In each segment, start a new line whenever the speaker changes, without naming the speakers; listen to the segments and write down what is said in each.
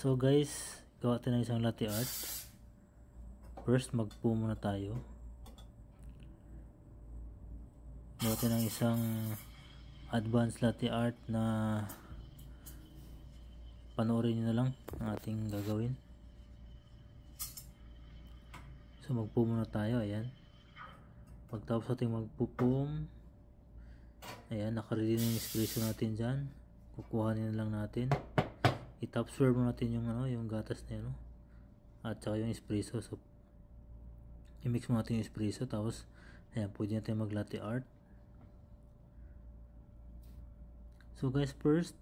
So guys, gawa tayo ng isang latte art. First, magpo muna tayo. Gawa tayo ng isang advanced latte art na panoorin nyo na lang ang ating gagawin. So magpo muna tayo, ayan. Pagtapos ating magpo-foam, ayan, nakaready na yung espresso natin dyan. Kukuhanin na lang natin. I-top swirl mo natin yung yung gatas na yun, at saka yung espresso. So i-mix mo natin yung espresso, tapos ayan, pwede natin mag latte art. So guys, first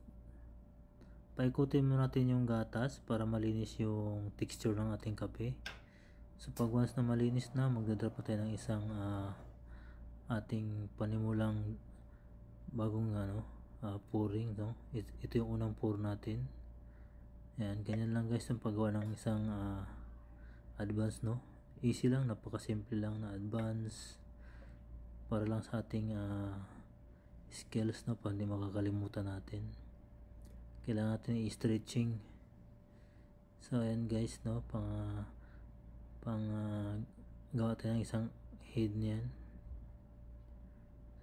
paikutin mo natin yung gatas para malinis yung texture ng ating kape. So pag once na malinis na, magdadrop na tayo ng isang ating panimulang bagong pouring, no? Ito yung unang pour natin. Ayan, ganyan lang guys yung paggawa ng isang advance, no? Easy lang, napakasimple lang na advance para lang sa ating skills, no? Para hindi makakalimutan natin. Kailangan natin i-stretching. So ayan guys, no? Gawa tayo ng isang head niyan.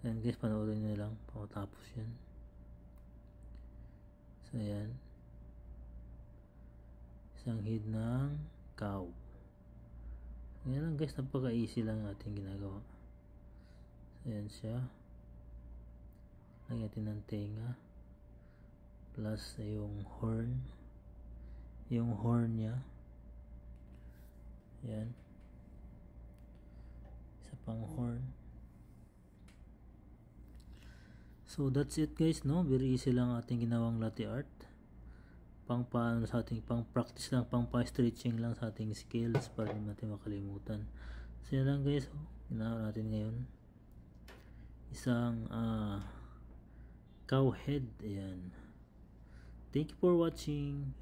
So ayan guys, panoorin nyo lang pagkatapos yan. So ayan, isang head ng cow. Ayan lang guys, napaka easy lang ating ginagawa. So ayan siya, lagyan natin ng tenga plus yung horn niya. Ayan, isa pang horn. So that's it guys, no? Very easy lang ating ginawang latte art. Pang practice lang, pang stretching lang sa ating skills para hindi natin makalimutan. So yan lang guys, ginawa natin ngayon isang cow head. Ayan, thank you for watching.